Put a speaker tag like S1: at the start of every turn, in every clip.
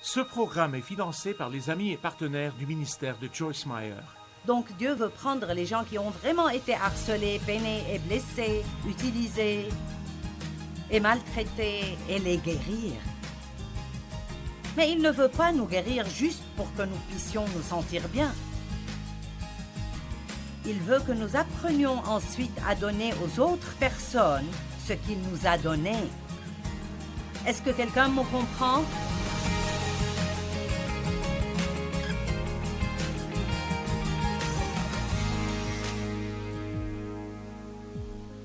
S1: Ce programme est financé par les amis et partenaires du ministère de Joyce Meyer.
S2: Donc Dieu veut prendre les gens qui ont vraiment été harcelés, peinés et blessés, utilisés et maltraités et les guérir. Mais il ne veut pas nous guérir juste pour que nous puissions nous sentir bien. Il veut que nous apprenions ensuite à donner aux autres personnes ce qu'il nous a donné. Est-ce que quelqu'un me comprend?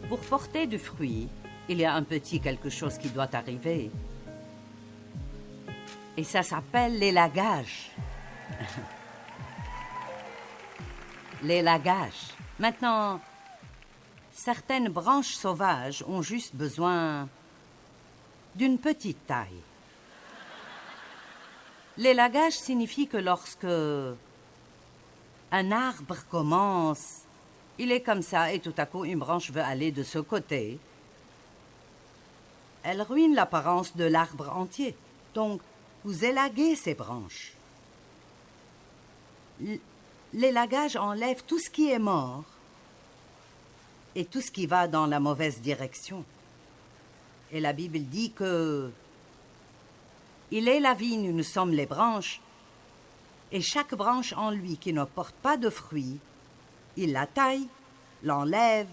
S2: Pour porter du fruit, il y a un petit quelque chose qui doit arriver. Et ça s'appelle l'élagage. L'élagage. Maintenant, certaines branches sauvages ont juste besoin d'une petite taille. L'élagage signifie que lorsque un arbre commence, il est comme ça et tout à coup une branche veut aller de ce côté. Elle ruine l'apparence de l'arbre entier. Donc, vous élaguez ces branches. L'élagage enlève tout ce qui est mort et tout ce qui va dans la mauvaise direction. Et la Bible dit que il est la vigne, nous sommes les branches, et chaque branche en lui qui ne porte pas de fruits, il la taille, l'enlève,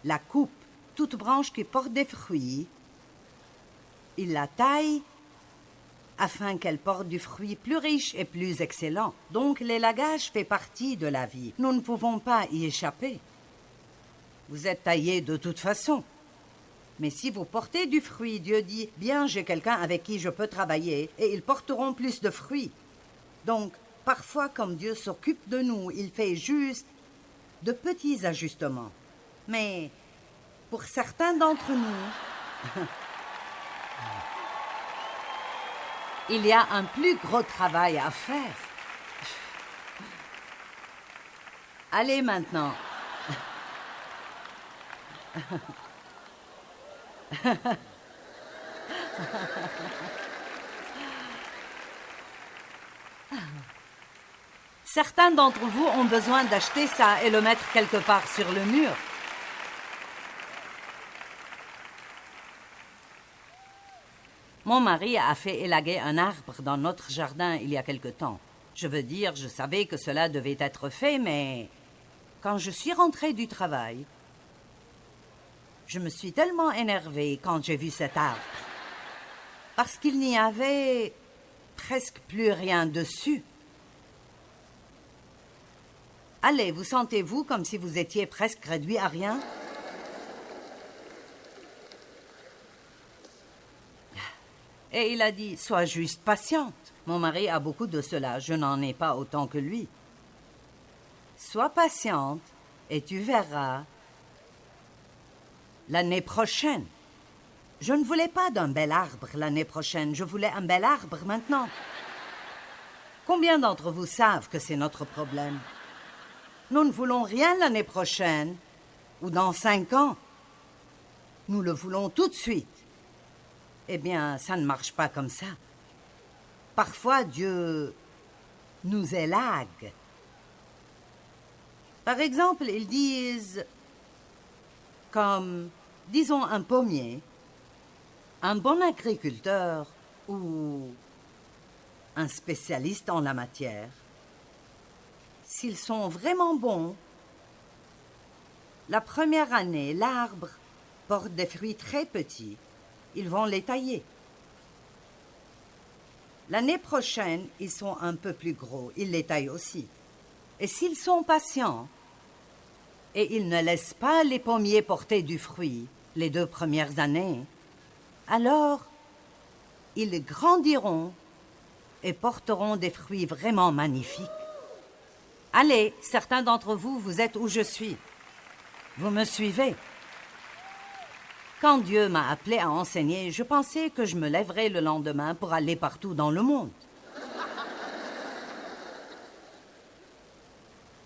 S2: la coupe. Toute branche qui porte des fruits, il la taille afin qu'elle porte du fruit plus riche et plus excellent. Donc l'élagage fait partie de la vie. Nous ne pouvons pas y échapper. Vous êtes taillés de toute façon. Mais si vous portez du fruit, Dieu dit, bien, j'ai quelqu'un avec qui je peux travailler et ils porteront plus de fruits. Donc, parfois, comme Dieu s'occupe de nous, il fait juste de petits ajustements. Mais pour certains d'entre nous, il y a un plus gros travail à faire. Allez maintenant. Certains d'entre vous ont besoin d'acheter ça et le mettre quelque part sur le mur. Mon mari a fait élaguer un arbre dans notre jardin il y a quelque temps. Je veux dire, je savais que cela devait être fait, mais quand je suis rentrée du travail, je me suis tellement énervée quand j'ai vu cet arbre, parce qu'il n'y avait presque plus rien dessus. Allez, vous sentez-vous comme si vous étiez presque réduit à rien? Et il a dit, sois juste patiente. Mon mari a beaucoup de cela, je n'en ai pas autant que lui. Sois patiente et tu verras l'année prochaine. Je ne voulais pas d'un bel arbre l'année prochaine, je voulais un bel arbre maintenant. Combien d'entre vous savent que c'est notre problème? Nous ne voulons rien l'année prochaine ou dans 5 ans. Nous le voulons tout de suite. Eh bien, ça ne marche pas comme ça. Parfois, Dieu nous élague. Par exemple, ils disent, comme, disons, un pommier, un bon agriculteur ou un spécialiste en la matière, s'ils sont vraiment bons, la première année, l'arbre porte des fruits très petits. Ils vont les tailler. L'année prochaine, ils sont un peu plus gros. Ils les taillent aussi. Et s'ils sont patients, et ils ne laissent pas les pommiers porter du fruit les 2 premières années, alors ils grandiront et porteront des fruits vraiment magnifiques. Allez, certains d'entre vous, vous êtes où je suis. Vous me suivez? Quand Dieu m'a appelé à enseigner, je pensais que je me lèverais le lendemain pour aller partout dans le monde.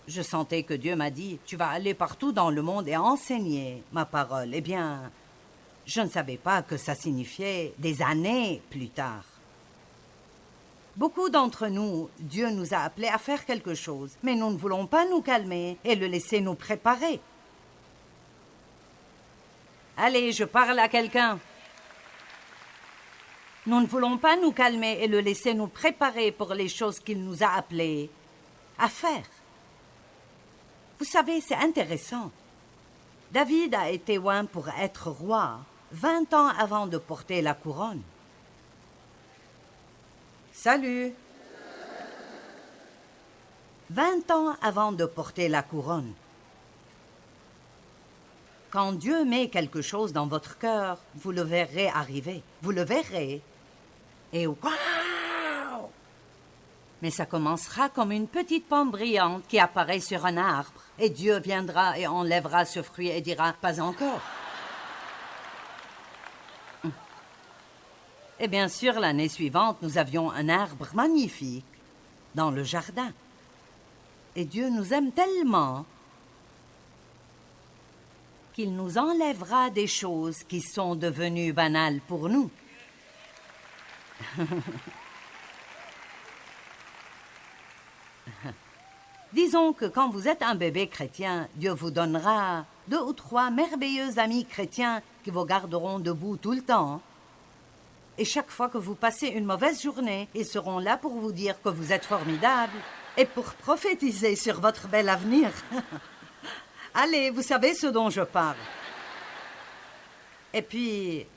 S2: Je sentais que Dieu m'a dit, tu vas aller partout dans le monde et enseigner ma parole. Eh bien, je ne savais pas que ça signifiait des années plus tard. Beaucoup d'entre nous, Dieu nous a appelés à faire quelque chose, mais nous ne voulons pas nous calmer et le laisser nous préparer. Allez, je parle à quelqu'un. Nous ne voulons pas nous calmer et le laisser nous préparer pour les choses qu'il nous a appelés à faire. Vous savez, c'est intéressant. David a été oint pour être roi 20 ans avant de porter la couronne. Salut! 20 ans avant de porter la couronne. Quand Dieu met quelque chose dans votre cœur, vous le verrez arriver. Vous le verrez. Et waouh! Mais ça commencera comme une petite pomme brillante qui apparaît sur un arbre. Et Dieu viendra et enlèvera ce fruit et dira « pas encore ». Et bien sûr, l'année suivante, nous avions un arbre magnifique dans le jardin. Et Dieu nous aime tellement qu'il nous enlèvera des choses qui sont devenues banales pour nous. Disons que quand vous êtes un bébé chrétien, Dieu vous donnera 2 ou 3 merveilleux amis chrétiens qui vous garderont debout tout le temps. Et chaque fois que vous passez une mauvaise journée, ils seront là pour vous dire que vous êtes formidable et pour prophétiser sur votre bel avenir. Allez, vous savez ce dont je parle. Et puis,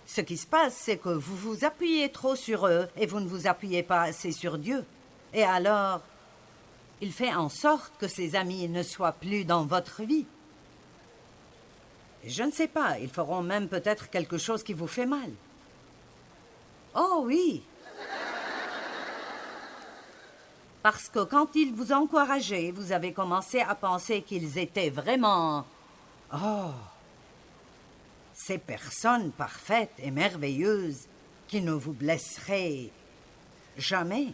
S2: ce qui se passe, c'est que vous vous appuyez trop sur eux et vous ne vous appuyez pas assez sur Dieu. Et alors, il fait en sorte que ces amis ne soient plus dans votre vie. Je ne sais pas, ils feront même peut-être quelque chose qui vous fait mal. Oh oui! Parce que quand ils vous encourageaient, vous avez commencé à penser qu'ils étaient vraiment... Oh! Ces personnes parfaites et merveilleuses qui ne vous blesseraient jamais.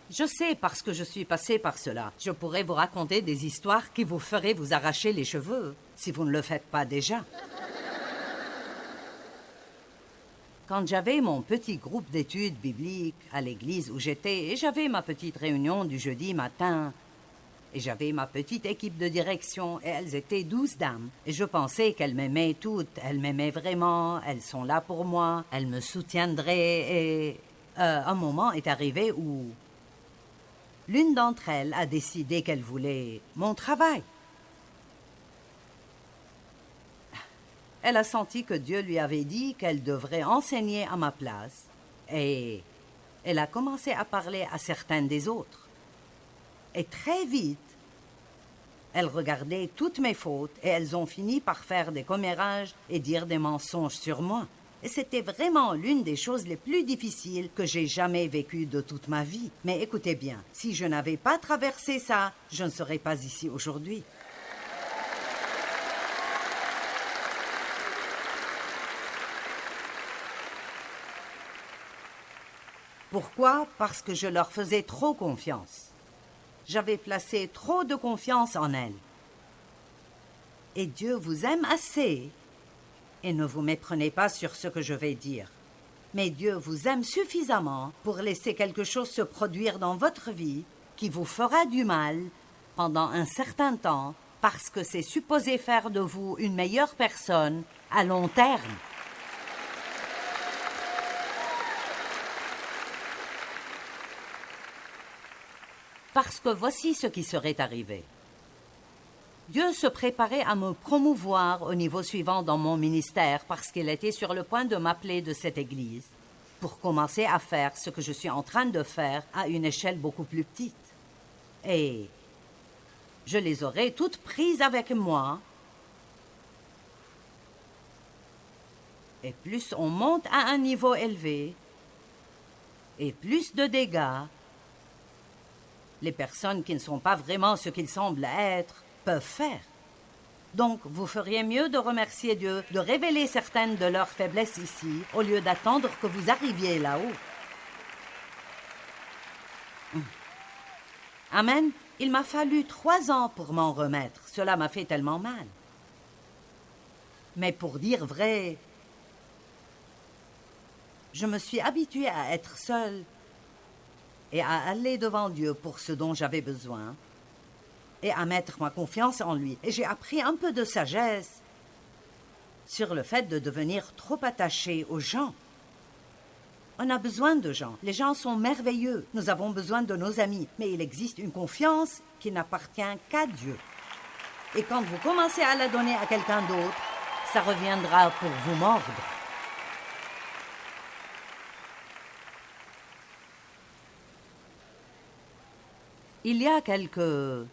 S2: Je sais parce que je suis passée par cela. Je pourrais vous raconter des histoires qui vous feraient vous arracher les cheveux, si vous ne le faites pas déjà. Quand j'avais mon petit groupe d'études bibliques à l'église où j'étais, et j'avais ma petite réunion du jeudi matin, et j'avais ma petite équipe de direction, et elles étaient 12 dames, et je pensais qu'elles m'aimaient toutes, elles m'aimaient vraiment, elles sont là pour moi, elles me soutiendraient, et un moment est arrivé où l'une d'entre elles a décidé qu'elle voulait mon travail. Elle a senti que Dieu lui avait dit qu'elle devrait enseigner à ma place et elle a commencé à parler à certaines des autres. Et très vite, elle regardait toutes mes fautes et elles ont fini par faire des commérages et dire des mensonges sur moi. Et c'était vraiment l'une des choses les plus difficiles que j'ai jamais vécues de toute ma vie. Mais écoutez bien, si je n'avais pas traversé ça, je ne serais pas ici aujourd'hui. Pourquoi? Parce que je leur faisais trop confiance. J'avais placé trop de confiance en elles. Et Dieu vous aime assez, et ne vous méprenez pas sur ce que je vais dire, mais Dieu vous aime suffisamment pour laisser quelque chose se produire dans votre vie qui vous fera du mal pendant un certain temps parce que c'est supposé faire de vous une meilleure personne à long terme. Parce que voici ce qui serait arrivé. Dieu se préparait à me promouvoir au niveau suivant dans mon ministère parce qu'il était sur le point de m'appeler de cette église pour commencer à faire ce que je suis en train de faire à une échelle beaucoup plus petite. Et je les aurais toutes prises avec moi. Et plus on monte à un niveau élevé, et plus de dégâts, les personnes qui ne sont pas vraiment ce qu'ils semblent être peuvent faire. Donc, vous feriez mieux de remercier Dieu, de révéler certaines de leurs faiblesses ici, au lieu d'attendre que vous arriviez là-haut. Amen. Il m'a fallu 3 ans pour m'en remettre. Cela m'a fait tellement mal. Mais pour dire vrai, je me suis habituée à être seule et à aller devant Dieu pour ce dont j'avais besoin et à mettre ma confiance en lui. Et j'ai appris un peu de sagesse sur le fait de devenir trop attaché aux gens. On a besoin de gens. Les gens sont merveilleux. Nous avons besoin de nos amis. Mais il existe une confiance qui n'appartient qu'à Dieu. Et quand vous commencez à la donner à quelqu'un d'autre, ça reviendra pour vous mordre. Il y a quelques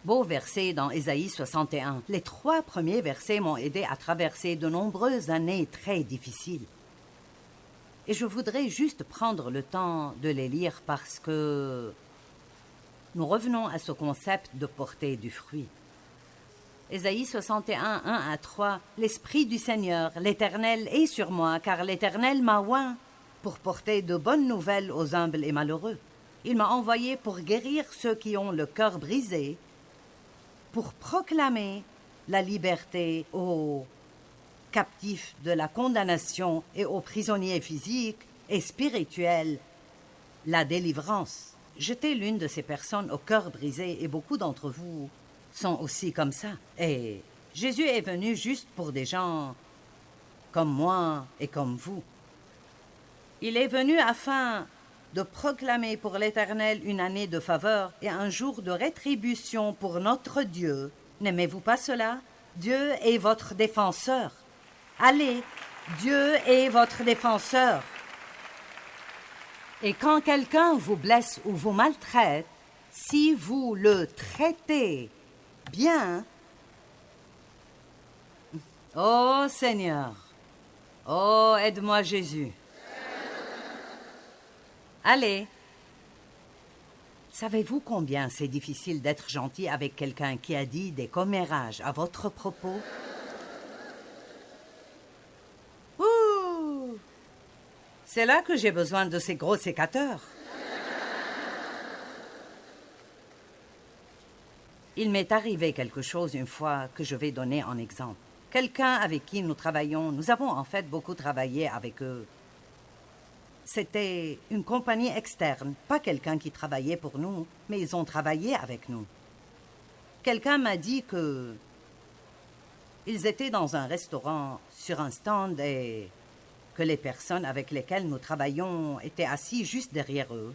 S2: beaux versets dans Ésaïe 61. Les 3 premiers versets m'ont aidé à traverser de nombreuses années très difficiles. Et je voudrais juste prendre le temps de les lire parce que nous revenons à ce concept de porter du fruit. Ésaïe 61, 1 à 3. L'Esprit du Seigneur, l'Éternel, est sur moi, car l'Éternel m'a oint pour porter de bonnes nouvelles aux humbles et malheureux. Il m'a envoyé pour guérir ceux qui ont le cœur brisé, pour proclamer la liberté aux captifs de la condamnation et aux prisonniers physiques et spirituels, la délivrance. J'étais l'une de ces personnes au cœur brisé et beaucoup d'entre vous sont aussi comme ça. Et Jésus est venu juste pour des gens comme moi et comme vous. Il est venu afin de proclamer pour l'Éternel une année de faveur et un jour de rétribution pour notre Dieu. N'aimez-vous pas cela? Dieu est votre défenseur. Allez, Dieu est votre défenseur. Et quand quelqu'un vous blesse ou vous maltraite, si vous le traitez bien, ô Seigneur, ô aide-moi Jésus. Allez. Savez-vous combien c'est difficile d'être gentil avec quelqu'un qui a dit des commérages à votre propos? Ouh! C'est là que j'ai besoin de ces gros sécateurs. Il m'est arrivé quelque chose une fois que je vais donner en exemple. Quelqu'un avec qui nous travaillons, nous avons en fait beaucoup travaillé avec eux. C'était une compagnie externe, pas quelqu'un qui travaillait pour nous, mais ils ont travaillé avec nous. Quelqu'un m'a dit que ils étaient dans un restaurant sur un stand et que les personnes avec lesquelles nous travaillions étaient assis juste derrière eux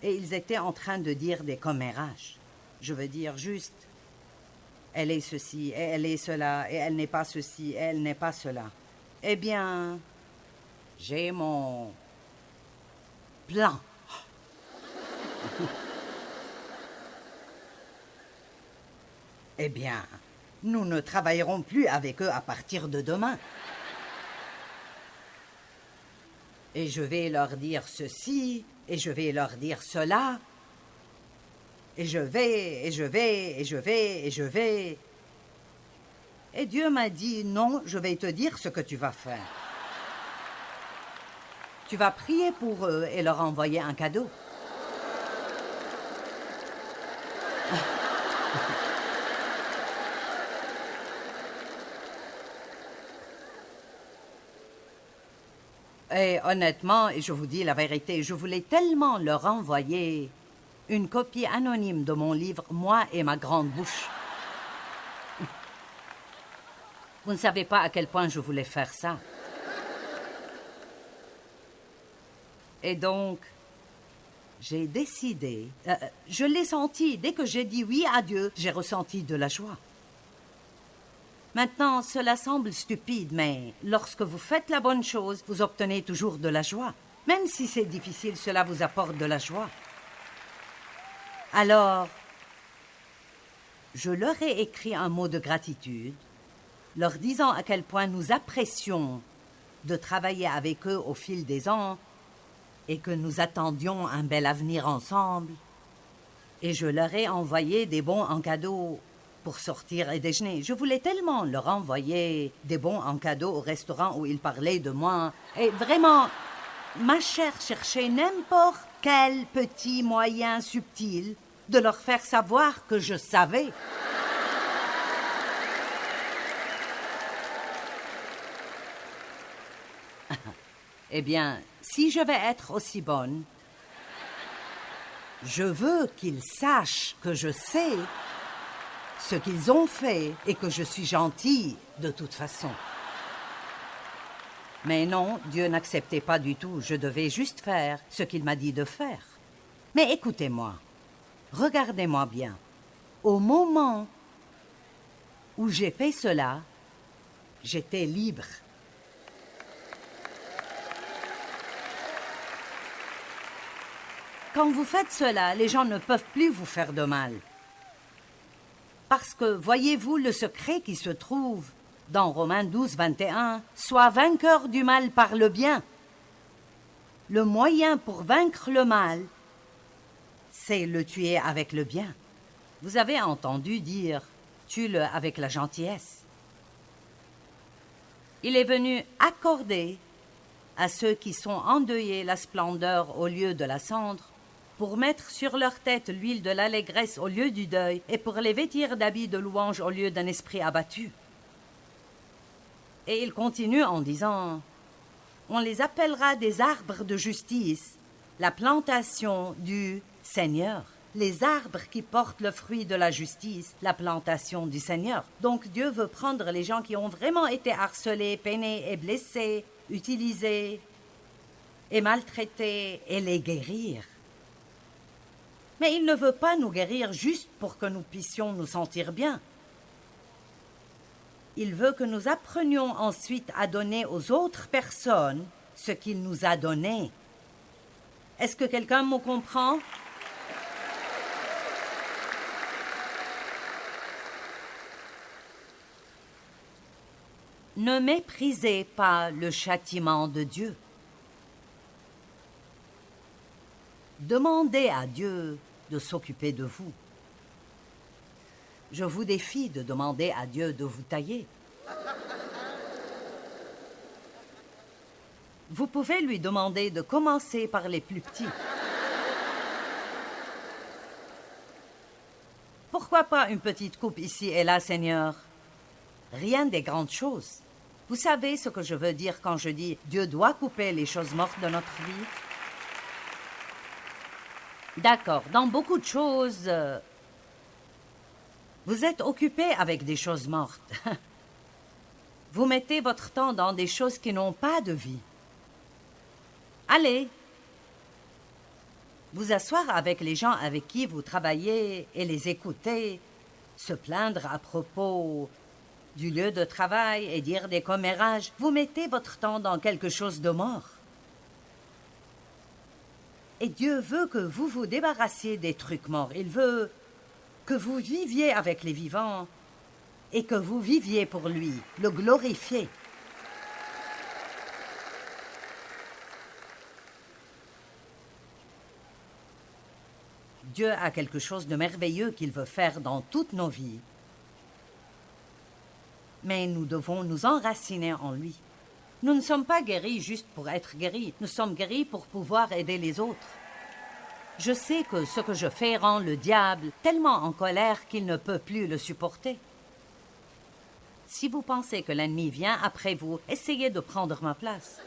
S2: et ils étaient en train de dire des commérages. Je veux dire juste, elle est ceci et elle est cela et elle n'est pas ceci et elle n'est pas cela. Eh bien, j'ai mon plan. Eh bien, nous ne travaillerons plus avec eux à partir de demain. Et je vais leur dire ceci, et je vais leur dire cela, et je vais, et je vais, et je vais, et je vais. Et Dieu m'a dit, non, je vais te dire ce que tu vas faire. Tu vas prier pour eux et leur envoyer un cadeau. Et honnêtement, et je vous dis la vérité, je voulais tellement leur envoyer une copie anonyme de mon livre « Moi et ma grande bouche ». Vous ne savez pas à quel point je voulais faire ça. Et donc, j'ai décidé, je l'ai senti, dès que j'ai dit oui à Dieu, j'ai ressenti de la joie. Maintenant, cela semble stupide, mais lorsque vous faites la bonne chose, vous obtenez toujours de la joie. Même si c'est difficile, cela vous apporte de la joie. Alors, je leur ai écrit un mot de gratitude, leur disant à quel point nous apprécions de travailler avec eux au fil des ans et que nous attendions un bel avenir ensemble. Et je leur ai envoyé des bons en cadeau pour sortir et déjeuner. Je voulais tellement leur envoyer des bons en cadeau au restaurant où ils parlaient de moi. Et vraiment, ma chère cherchait n'importe quel petit moyen subtil de leur faire savoir que je savais. Eh bien, si je vais être aussi bonne, Je veux qu'ils sachent que je sais ce qu'ils ont fait et que je suis gentille de toute façon. Mais non, Dieu n'acceptait pas du tout. Je devais juste faire ce qu'il m'a dit de faire. Mais écoutez-moi, regardez-moi bien. Au moment où j'ai fait cela, j'étais libre. Quand vous faites cela, les gens ne peuvent plus vous faire de mal. Parce que, voyez-vous, le secret qui se trouve dans Romains 12, 21, « Sois vainqueur du mal par le bien ». Le moyen pour vaincre le mal, c'est le tuer avec le bien. Vous avez entendu dire « tue-le avec la gentillesse ». Il est venu accorder à ceux qui sont endeuillés la splendeur au lieu de la cendre, pour mettre sur leur tête l'huile de l'allégresse au lieu du deuil, et pour les vêtir d'habits de louange au lieu d'un esprit abattu. Et il continue en disant, « On les appellera des arbres de justice, la plantation du Seigneur. » Les arbres qui portent le fruit de la justice, la plantation du Seigneur. Donc Dieu veut prendre les gens qui ont vraiment été harcelés, peinés et blessés, utilisés et maltraités et les guérir. Mais il ne veut pas nous guérir juste pour que nous puissions nous sentir bien. Il veut que nous apprenions ensuite à donner aux autres personnes ce qu'il nous a donné. Est-ce que quelqu'un me comprend? Ne méprisez pas le châtiment de Dieu. Demandez à Dieu de s'occuper de vous. Je vous défie de demander à Dieu de vous tailler. Vous pouvez lui demander de commencer par les plus petits. Pourquoi pas une petite coupe ici et là, Seigneur? Rien des grandes choses. Vous savez ce que je veux dire quand je dis « Dieu doit couper les choses mortes de notre vie ». D'accord, dans beaucoup de choses, vous êtes occupé avec des choses mortes. Vous mettez votre temps dans des choses qui n'ont pas de vie. Allez, vous asseoir avec les gens avec qui vous travaillez et les écouter, se plaindre à propos du lieu de travail et dire des commérages. Vous mettez votre temps dans quelque chose de mort. Et Dieu veut que vous vous débarrassiez des trucs morts. Il veut que vous viviez avec les vivants et que vous viviez pour lui, le glorifier. Dieu a quelque chose de merveilleux qu'il veut faire dans toutes nos vies. Mais nous devons nous enraciner en lui. Nous ne sommes pas guéris juste pour être guéris. Nous sommes guéris pour pouvoir aider les autres. Je sais que ce que je fais rend le diable tellement en colère qu'il ne peut plus le supporter. Si vous pensez que l'ennemi vient après vous, essayez de prendre ma place.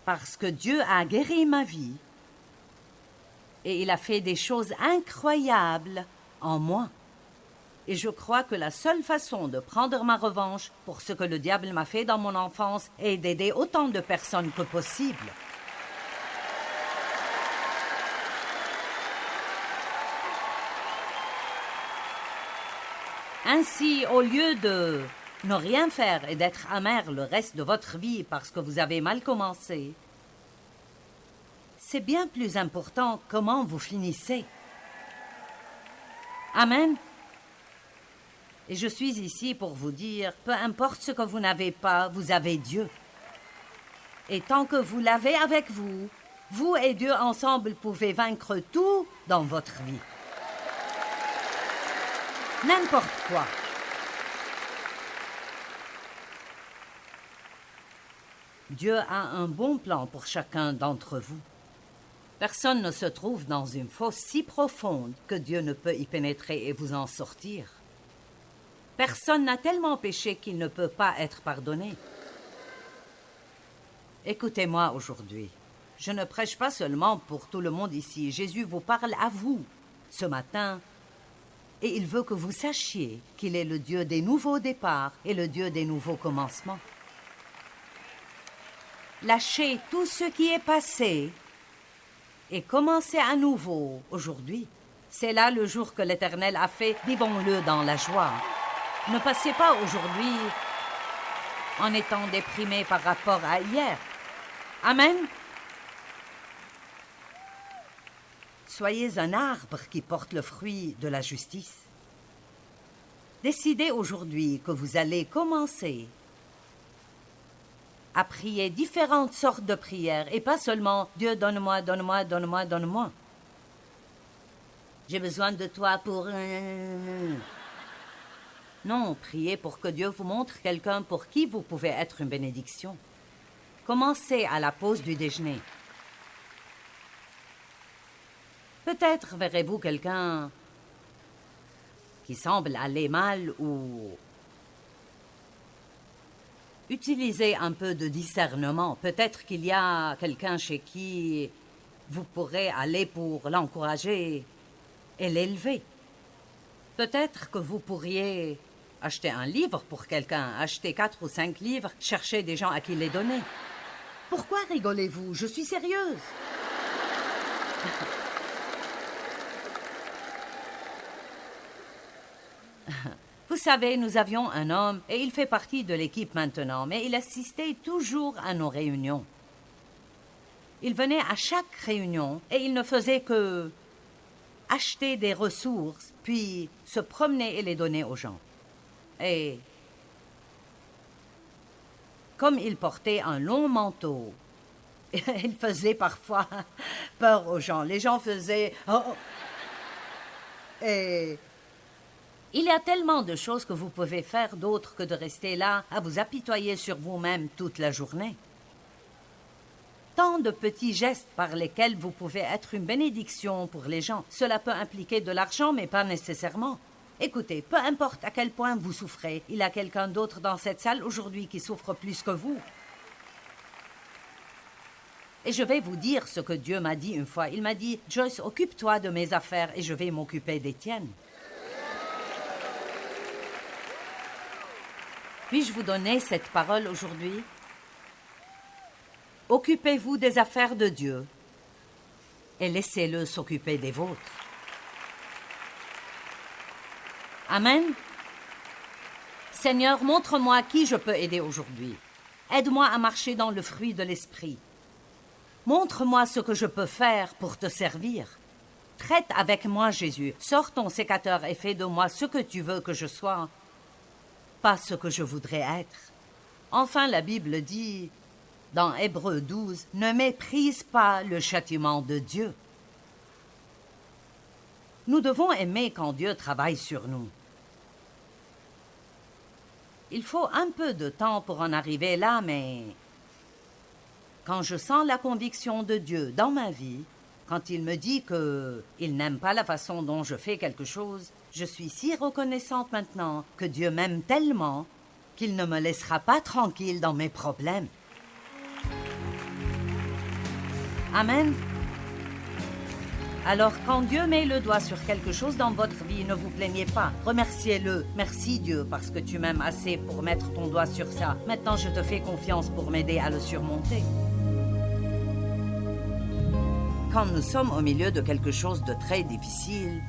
S2: Parce que Dieu a guéri ma vie et il a fait des choses incroyables en moi. Et je crois que la seule façon de prendre ma revanche pour ce que le diable m'a fait dans mon enfance est d'aider autant de personnes que possible. Ainsi, au lieu de ne rien faire et d'être amer le reste de votre vie parce que vous avez mal commencé, c'est bien plus important comment vous finissez. Amen. Et je suis ici pour vous dire, peu importe ce que vous n'avez pas, vous avez Dieu. Et tant que vous l'avez avec vous, vous et Dieu ensemble pouvez vaincre tout dans votre vie. N'importe quoi. Dieu a un bon plan pour chacun d'entre vous. Personne ne se trouve dans une fosse si profonde que Dieu ne peut y pénétrer et vous en sortir. Personne n'a tellement péché qu'il ne peut pas être pardonné. Écoutez-moi aujourd'hui. Je ne prêche pas seulement pour tout le monde ici. Jésus vous parle à vous ce matin. Et il veut que vous sachiez qu'il est le Dieu des nouveaux départs et le Dieu des nouveaux commencements. Lâchez tout ce qui est passé et commencez à nouveau aujourd'hui. C'est là le jour que l'Éternel a fait. Vivons-le dans la joie. Ne passez pas aujourd'hui en étant déprimé par rapport à hier. Amen. Soyez un arbre qui porte le fruit de la justice. Décidez aujourd'hui que vous allez commencer à prier différentes sortes de prières et pas seulement « Dieu, donne-moi, donne-moi, donne-moi, donne-moi ». J'ai besoin de toi pour... Non, priez pour que Dieu vous montre quelqu'un pour qui vous pouvez être une bénédiction. Commencez à la pause du déjeuner. Peut-être verrez-vous quelqu'un qui semble aller mal ou... Utilisez un peu de discernement. Peut-être qu'il y a quelqu'un chez qui vous pourrez aller pour l'encourager et l'élever. Peut-être que vous pourriez acheter un livre pour quelqu'un, acheter 4 ou 5 livres, chercher des gens à qui les donner. Pourquoi rigolez-vous? Je suis sérieuse. Vous savez, nous avions un homme, et il fait partie de l'équipe maintenant, mais il assistait toujours à nos réunions. Il venait à chaque réunion, et il ne faisait que acheter des ressources, puis se promener et les donner aux gens. Et comme il portait un long manteau, il faisait parfois peur aux gens. Les gens faisaient « Oh !» Et il y a tellement de choses que vous pouvez faire d'autres que de rester là à vous apitoyer sur vous-même toute la journée. Tant de petits gestes par lesquels vous pouvez être une bénédiction pour les gens. Cela peut impliquer de l'argent, mais pas nécessairement. Écoutez, peu importe à quel point vous souffrez, il y a quelqu'un d'autre dans cette salle aujourd'hui qui souffre plus que vous. Et je vais vous dire ce que Dieu m'a dit une fois. Il m'a dit « Joyce, occupe-toi de mes affaires et je vais m'occuper des tiennes. » Puis-je vous donner cette parole aujourd'hui? Occupez-vous des affaires de Dieu et laissez-le s'occuper des vôtres. Amen. Seigneur, montre-moi qui je peux aider aujourd'hui. Aide-moi à marcher dans le fruit de l'esprit. Montre-moi ce que je peux faire pour te servir. Traite avec moi, Jésus. Sors ton sécateur et fais de moi ce que tu veux que je sois, pas ce que je voudrais être. Enfin, la Bible dit, dans Hébreux 12, « Ne méprise pas le châtiment de Dieu. » Nous devons aimer quand Dieu travaille sur nous. Il faut un peu de temps pour en arriver là, mais quand je sens la conviction de Dieu dans ma vie, quand il me dit qu'il n'aime pas la façon dont je fais quelque chose, je suis si reconnaissante maintenant que Dieu m'aime tellement qu'il ne me laissera pas tranquille dans mes problèmes. Amen. Alors, quand Dieu met le doigt sur quelque chose dans votre vie, ne vous plaignez pas. Remerciez-le. Merci Dieu parce que tu m'aimes assez pour mettre ton doigt sur ça. Maintenant, je te fais confiance pour m'aider à le surmonter. Quand nous sommes au milieu de quelque chose de très difficile,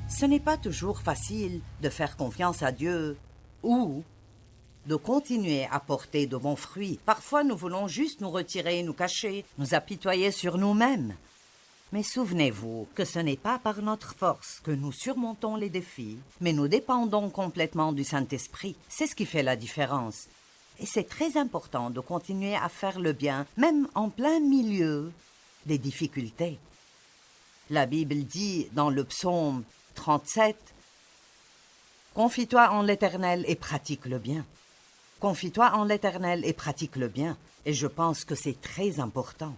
S2: ce n'est pas toujours facile de faire confiance à Dieu ou de continuer à porter de bons fruits. Parfois, nous voulons juste nous retirer, nous cacher, nous apitoyer sur nous-mêmes. Mais souvenez-vous que ce n'est pas par notre force que nous surmontons les défis, mais nous dépendons complètement du Saint-Esprit. C'est ce qui fait la différence. Et c'est très important de continuer à faire le bien, même en plein milieu des difficultés. La Bible dit dans le psaume 37, « Confie-toi en l'Éternel et pratique le bien. » Confie-toi en l'Éternel et pratique le bien. Et je pense que c'est très important.